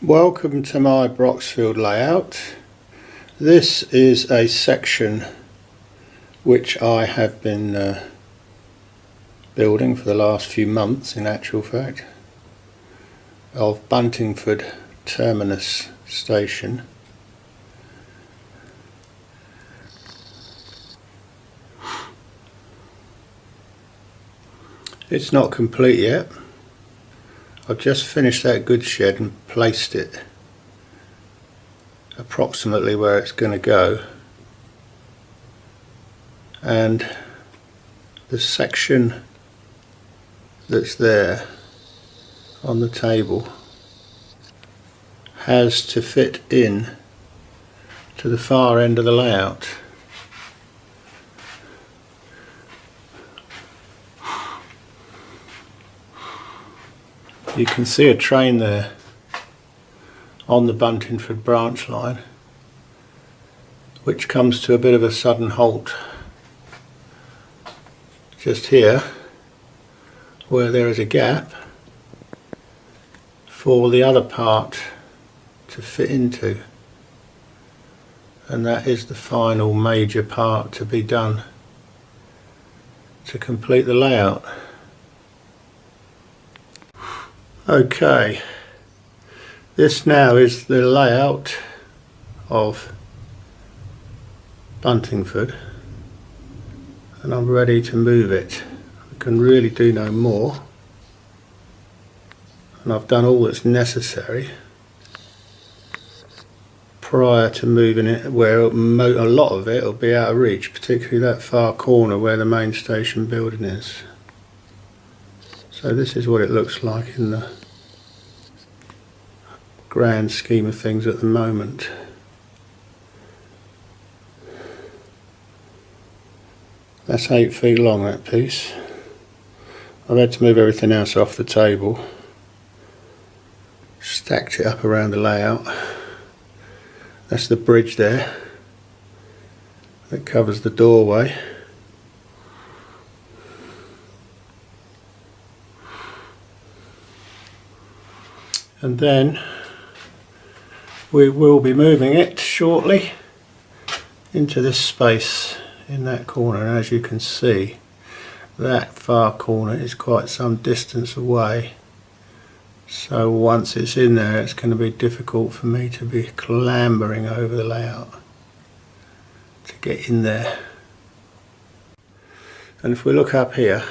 Welcome to my Broxfield layout. This is a section which I have been building for the last few months, in actual fact, of Buntingford terminus station. It's not complete yet. I've just finished that goods shed and placed it approximately where it's going to go, and the section that's there on the table has to fit in to the far end of the layout. You can see a train there on the Buntingford branch line, which comes to a bit of a sudden halt just here, where there is a gap for the other part to fit into, and that is the final major part to be done to complete the layout. Okay, this now is the layout of Buntingford, and I'm ready to move it. I can really do no more, and I've done all that's necessary prior to moving it where a lot of it will be out of reach, particularly that far corner where the main station building is. So this is what it looks like in the grand scheme of things at the moment. That's 8 feet long, that piece. I've had to move everything else off the table, stacked it up around the layout. That's the bridge there that covers the doorway. And then we will be moving it shortly into this space in that corner, and as you can see, that far corner is quite some distance away, so once it's in there it's going to be difficult for me to be clambering over the layout to get in there. And if we look up here,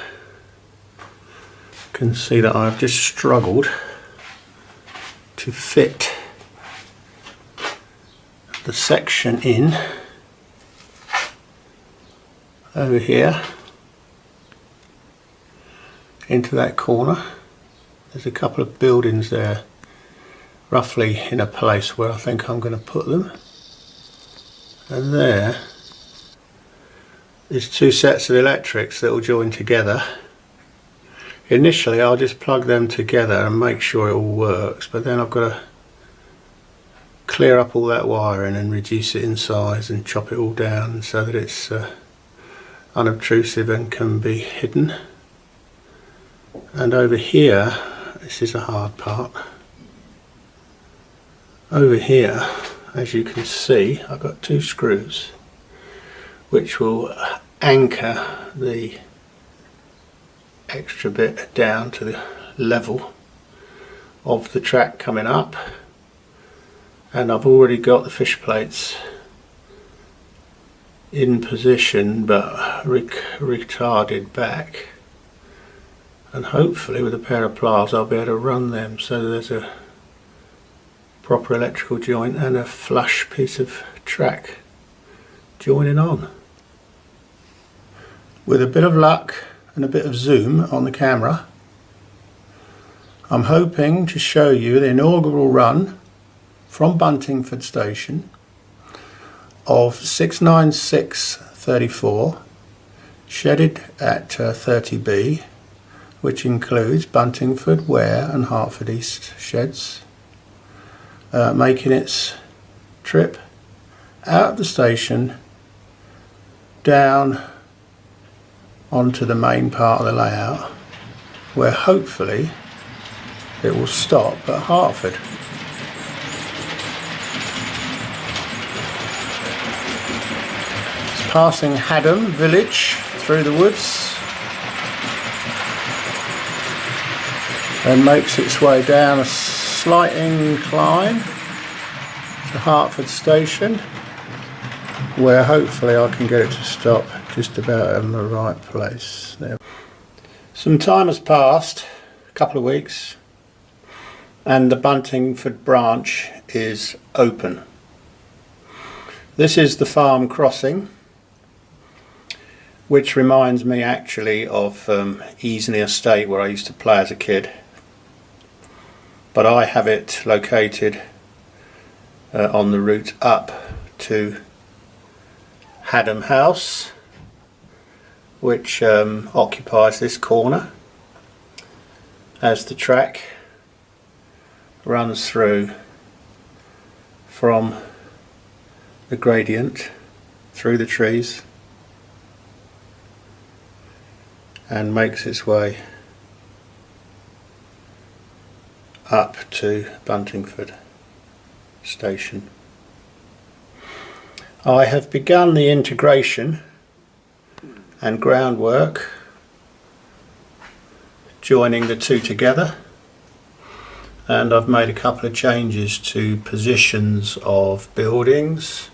you can see that I've just struggled to fit the section in over here into that corner. There's a couple of buildings there roughly in a place where I think I'm going to put them, and there is 2 sets of electrics that will join together. Initially I'll just plug them together and make sure it all works, but then I've got to clear up all that wiring and reduce it in size and chop it all down so that it's unobtrusive and can be hidden. And over here, this is a hard part, over here as you can see I've got 2 screws which will anchor the extra bit down to the level of the track coming up, and I've already got the fish plates in position but retarded back, and hopefully with a pair of pliers I'll be able to run them so that there's a proper electrical joint and a flush piece of track joining on. With a bit of luck and a bit of zoom on the camera, I'm hoping to show you the inaugural run from Buntingford station of 69634, shedded at 30B, which includes Buntingford, Ware and Hertford East sheds, making its trip out of the station down onto the main part of the layout, where hopefully it will stop at Hertford. passing Hadham village through the woods, and makes its way down a slight incline to Hertford station, where hopefully I can get it to stop just about in the right place. There. Some time has passed, a couple of weeks, and the Buntingford branch is open. This is the farm crossing, which reminds me actually of Easneye Estate, where I used to play as a kid. But I have it located on the route up to Hadham House, which occupies this corner, as the track runs through from the gradient through the trees and makes its way up to Buntingford station. I have begun the integration and groundwork, joining the two together, and I've made a couple of changes to positions of buildings,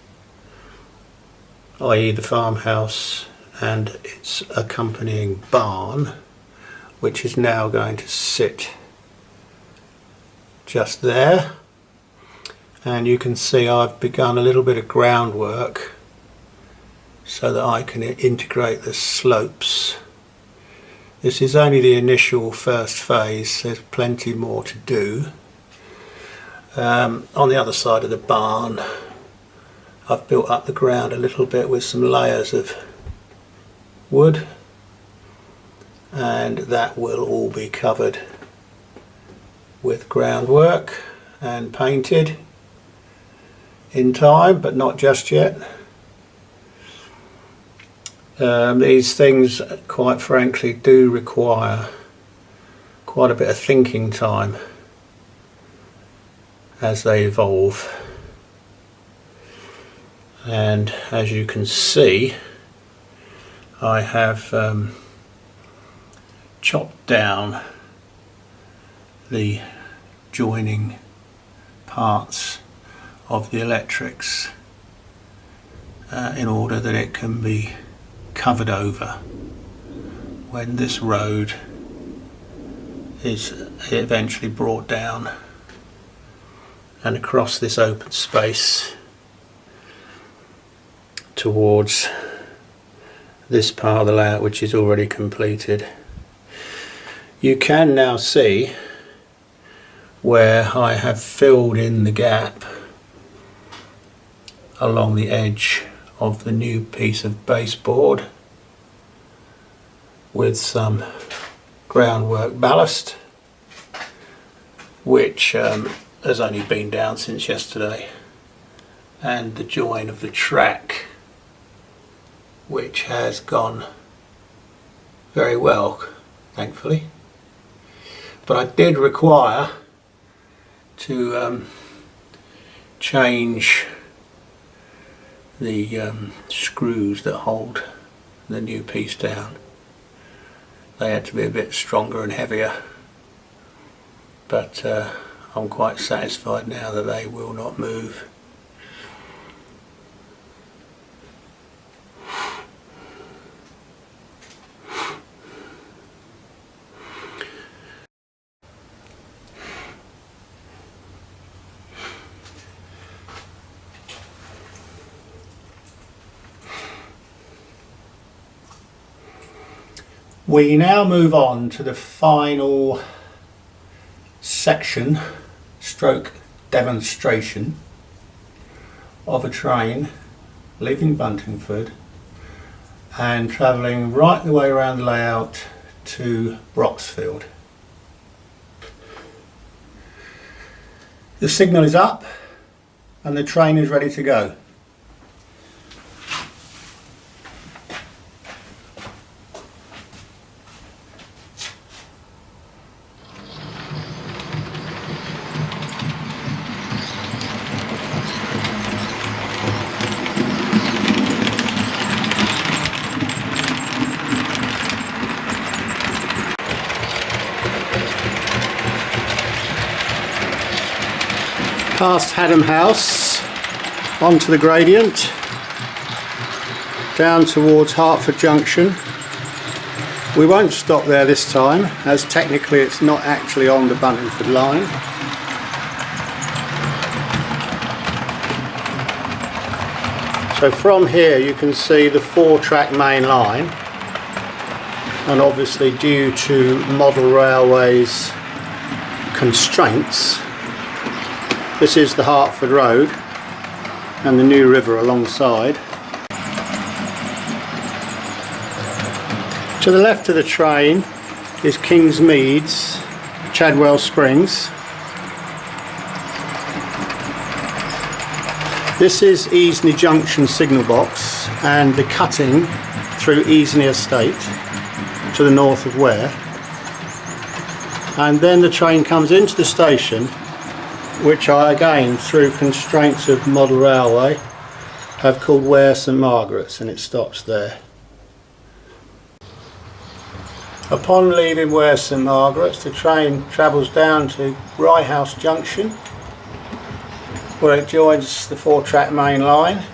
i.e. the farmhouse and its accompanying barn, which is now going to sit just there. And you can see I've begun a little bit of groundwork so that I can integrate the slopes. This is only the initial first phase, there's plenty more to do. On the other side of the barn, I've built up the ground a little bit with some layers of wood, and that will all be covered with groundwork and painted in time, but not just yet. These things, quite frankly, do require quite a bit of thinking time as they evolve. And as you can see, I have chopped down the joining parts of the electrics in order that it can be covered over when this road is eventually brought down and across this open space towards this part of the layout, which is already completed. You can now see where I have filled in the gap along the edge of the new piece of baseboard with some groundwork ballast, which has only been down since yesterday, and the join of the track, which has gone very well, thankfully. But I did require to change the screws that hold the new piece down. They had to be a bit stronger and heavier, but I'm quite satisfied now that they will not move. We now move on to the final section stroke demonstration of a train leaving Buntingford and travelling right the way around the layout to Broxfield. The signal is up and the train is ready to go. Past Hadham House, onto the gradient, down towards Hertford Junction. We won't stop there this time, as technically it's not actually on the Buntingford line. So from here you can see the 4-track main line, and obviously due to model railways constraints, this is the Hertford Road and the New River alongside. To the left of the train is Kingsmead's Chadwell Springs. This is Easneye Junction signal box and the cutting through Easneye Estate to the north of Ware. And then the train comes into the station, which I, again through constraints of model railway, have called Ware St Margarets, and it stops there. Upon leaving Ware St Margarets, the train travels down to Rye House Junction, where it joins the 4-track main line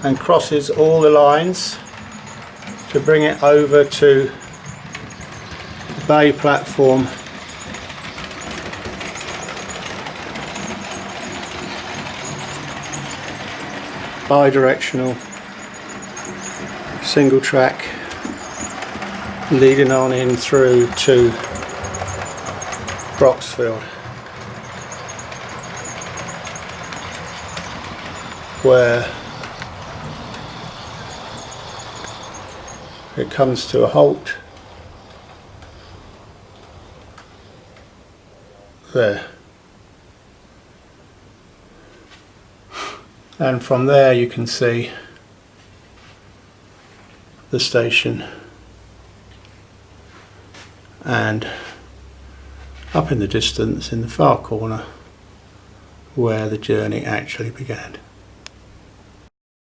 and crosses all the lines to bring it over to the bay platform bi-directional single track leading on in through to Broxfield, where it comes to a halt there, and from there you can see the station, and up in the distance in the far corner where the journey actually began.